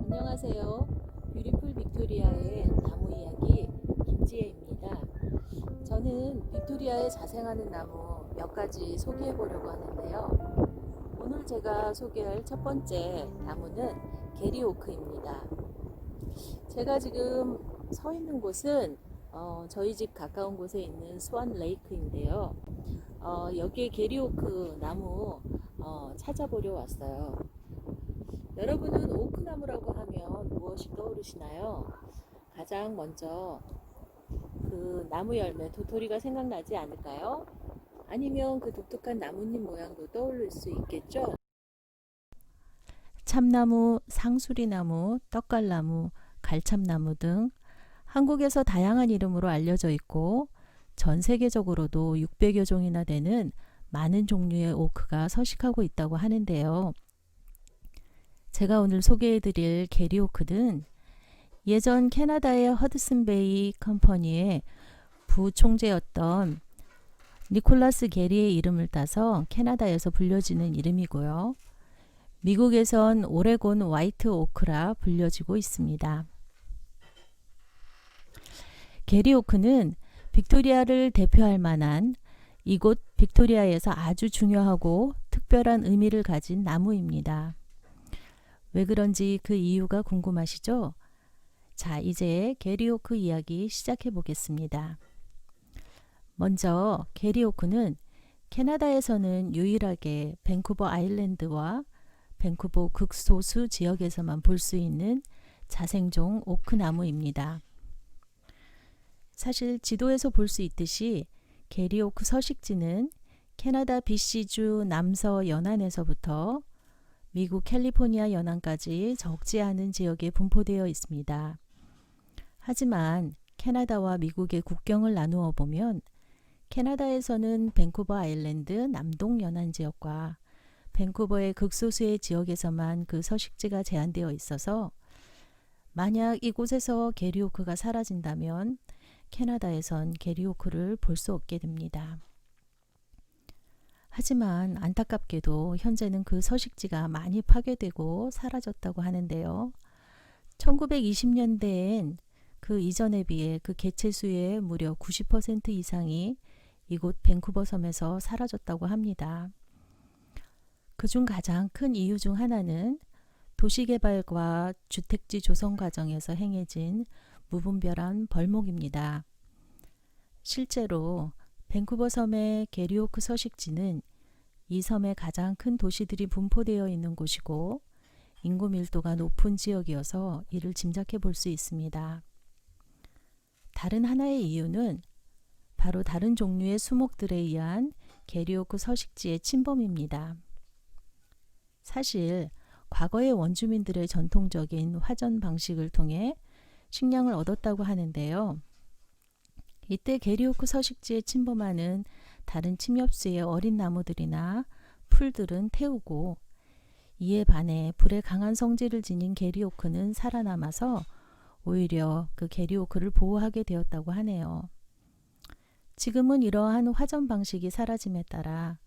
안녕하세요. 뷰티풀 빅토리아의 나무 이야기 김지혜입니다. 저는 빅토리아에 자생하는 나무 몇 가지 소개해 보려고 하는데요. 오늘 제가 소개할 첫 번째 나무는 게리오크입니다. 제가 지금 서 있는 곳은 저희 집 가까운 곳에 있는 스완 레이크인데요. 여기에 게리오크 나무 찾아보려 왔어요. 여러분은 오크나무라고 하면 무엇이 떠오르시나요? 가장 먼저 그 나무 열매 도토리가 생각나지 않을까요? 아니면 그 독특한 나뭇잎 모양도 떠올릴 수 있겠죠? 참나무, 상수리나무, 떡갈나무, 갈참나무 등 한국에서 다양한 이름으로 알려져 있고 전 세계적으로도 600여 종이나 되는 많은 종류의 오크가 서식하고 있다고 하는데요. 제가 오늘 소개해드릴 게리오크는 예전 캐나다의 허드슨베이 컴퍼니의 부총재였던 니콜라스 게리의 이름을 따서 캐나다에서 불려지는 이름이고요. 미국에선 오레곤 화이트 오크라 불려지고 있습니다. 게리오크는 빅토리아를 대표할 만한 이곳 빅토리아에서 아주 중요하고 특별한 의미를 가진 나무입니다. 왜 그런지 그 이유가 궁금하시죠? 자, 이제 게리오크 이야기 시작해 보겠습니다. 먼저 게리오크는 캐나다에서는 유일하게 밴쿠버 아일랜드와 밴쿠버 극소수 지역에서만 볼 수 있는 자생종 오크나무입니다. 사실 지도에서 볼 수 있듯이 게리오크 서식지는 캐나다 BC주 남서 연안에서부터 미국 캘리포니아 연안까지 적지 않은 지역에 분포되어 있습니다. 하지만 캐나다와 미국의 국경을 나누어 보면 캐나다에서는 밴쿠버 아일랜드 남동 연안 지역과 밴쿠버의 극소수의 지역에서만 그 서식지가 제한되어 있어서 만약 이곳에서 게리오크가 사라진다면 캐나다에선 게리오크를 볼 수 없게 됩니다. 하지만 안타깝게도 현재는 그 서식지가 많이 파괴되고 사라졌다고 하는데요. 1920년대엔 그 이전에 비해 그 개체수의 무려 90% 이상이 이곳 밴쿠버 섬에서 사라졌다고 합니다. 그중 가장 큰 이유 중 하나는 도시개발과 주택지 조성 과정에서 행해진 무분별한 벌목입니다. 실제로 밴쿠버 섬의 게리오크 서식지는 이 섬의 가장 큰 도시들이 분포되어 있는 곳이고 인구 밀도가 높은 지역이어서 이를 짐작해 볼 수 있습니다. 다른 하나의 이유는 바로 다른 종류의 수목들에 의한 게리오크 서식지의 침범입니다. 사실 과거의 원주민들의 전통적인 화전 방식을 통해 식량을 얻었다고 하는데요. 이때 게리오크 서식지에 침범하는 다른 침엽수의 어린 나무들이나 풀들은 태우고 이에 반해 불에 강한 성질을 지닌 게리오크는 살아남아서 오히려 그 게리오크를 보호하게 되었다고 하네요. 지금은 이러한 화전 방식이 사라짐에 따라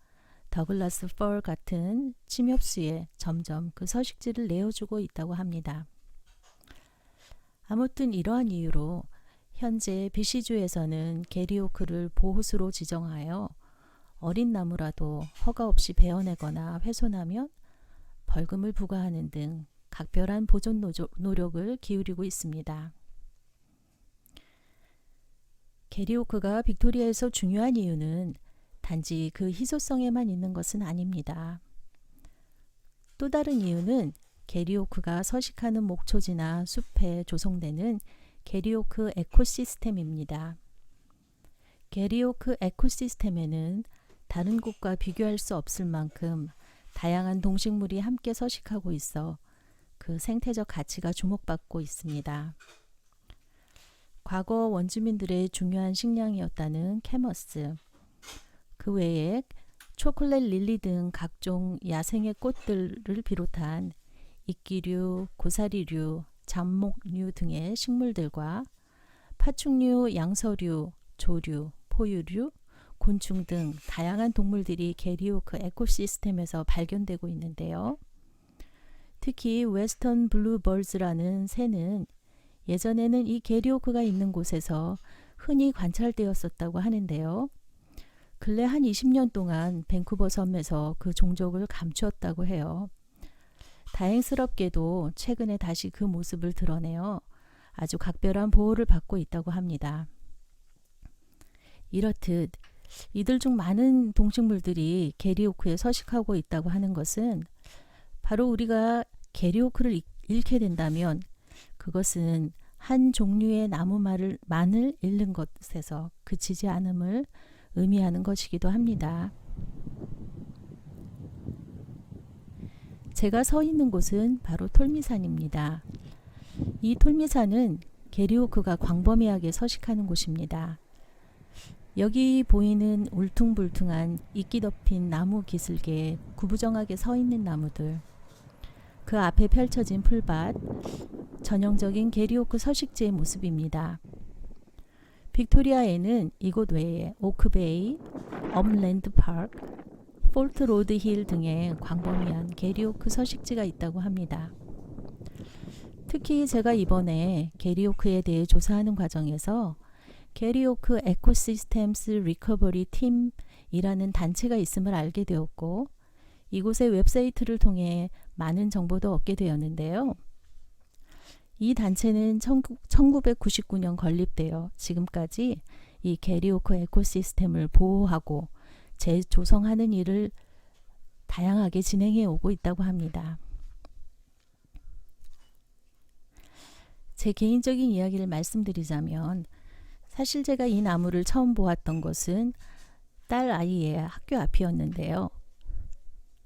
더글라스 펄 같은 침엽수에 점점 그 서식지를 내어주고 있다고 합니다. 아무튼 이러한 이유로 현재 BC주에서는 게리오크를 보호수로 지정하여 어린 나무라도 허가 없이 베어내거나 훼손하면 벌금을 부과하는 등 각별한 보존 노력을 기울이고 있습니다. 게리오크가 빅토리아에서 중요한 이유는 단지 그 희소성에만 있는 것은 아닙니다. 또 다른 이유는 게리오크가 서식하는 목초지나 숲에 조성되는 게리오크 에코시스템입니다. 게리오크 에코시스템에는 다른 곳과 비교할 수 없을 만큼 다양한 동식물이 함께 서식하고 있어 그 생태적 가치가 주목받고 있습니다. 과거 원주민들의 중요한 식량이었다는 캐머스, 그 외에 초콜릿 릴리 등 각종 야생의 꽃들을 비롯한 이끼류, 고사리류, 잡목류 등의 식물들과 파충류, 양서류, 조류, 포유류, 곤충 등 다양한 동물들이 게리오크 에코시스템에서 발견되고 있는데요. 특히 웨스턴 블루버즈라는 새는 예전에는 이 게리오크가 있는 곳에서 흔히 관찰되었었다고 하는데요. 근래 한 20년 동안 밴쿠버 섬에서 그 종족을 감추었다고 해요. 다행스럽게도 최근에 다시 그 모습을 드러내어 아주 각별한 보호를 받고 있다고 합니다. 이렇듯 이들 중 많은 동식물들이 게리오크에 서식하고 있다고 하는 것은 바로 우리가 게리오크를 잃게 된다면 그것은 한 종류의 나무만을 잃는 것에서 그치지 않음을 의미하는 것이기도 합니다. 제가 서 있는 곳은 바로 톨미산입니다. 이 톨미산은 게리오크가 광범위하게 서식하는 곳입니다. 여기 보이는 울퉁불퉁한 이끼 덮인 나무 기슭에 구부정하게 서 있는 나무들, 그 앞에 펼쳐진 풀밭, 전형적인 게리오크 서식지의 모습입니다. 빅토리아에는 이곳 외에 오크베이, 업랜드 파크, 폴트 로드 힐 등의 광범위한 게리오크 서식지가 있다고 합니다. 특히 제가 이번에 게리오크에 대해 조사하는 과정에서 게리오크 에코시스템스 리커버리 팀이라는 단체가 있음을 알게 되었고 이곳의 웹사이트를 통해 많은 정보도 얻게 되었는데요. 이 단체는 1999년 건립되어 지금까지 이 게리오크 에코시스템을 보호하고 재조성하는 일을 다양하게 진행해 오고 있다고 합니다. 제 개인적인 이야기를 말씀드리자면 사실 제가 이 나무를 처음 보았던 것은 딸 아이의 학교 앞이었는데요.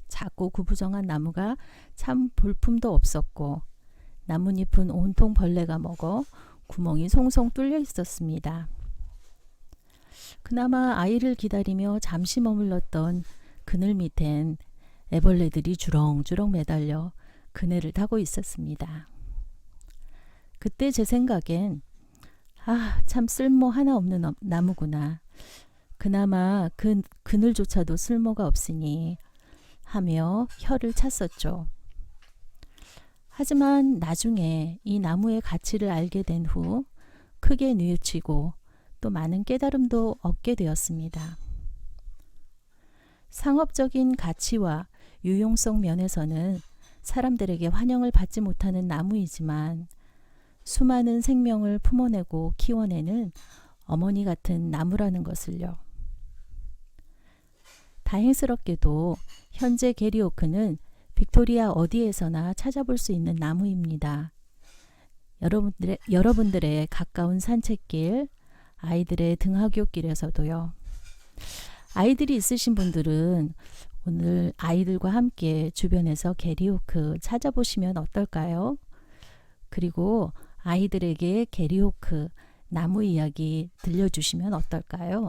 작고 구부정한 나무가 참 볼품도 없었고 나뭇잎은 온통 벌레가 먹어 구멍이 송송 뚫려 있었습니다. 그나마 아이를 기다리며 잠시 머물렀던 그늘 밑엔 애벌레들이 주렁주렁 매달려 그네를 타고 있었습니다. 그때 제 생각엔 참 쓸모 하나 없는 나무구나. 그나마 그 그늘조차도 쓸모가 없으니 하며 혀를 찼었죠. 하지만 나중에 이 나무의 가치를 알게 된 후 크게 뉘우치고 또 많은 깨달음도 얻게 되었습니다. 상업적인 가치와 유용성 면에서는 사람들에게 환영을 받지 못하는 나무이지만 수많은 생명을 품어내고 키워내는 어머니 같은 나무라는 것을요. 다행스럽게도 현재 게리오크는 빅토리아 어디에서나 찾아볼 수 있는 나무입니다. 여러분들의 가까운 산책길, 아이들의 등하굣길에서도요. 아이들이 있으신 분들은 오늘 아이들과 함께 주변에서 게리오크 찾아보시면 어떨까요? 그리고 아이들에게 게리오크 나무 이야기 들려주시면 어떨까요?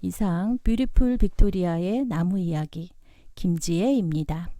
이상 뷰티풀 빅토리아의 나무 이야기 김지혜입니다.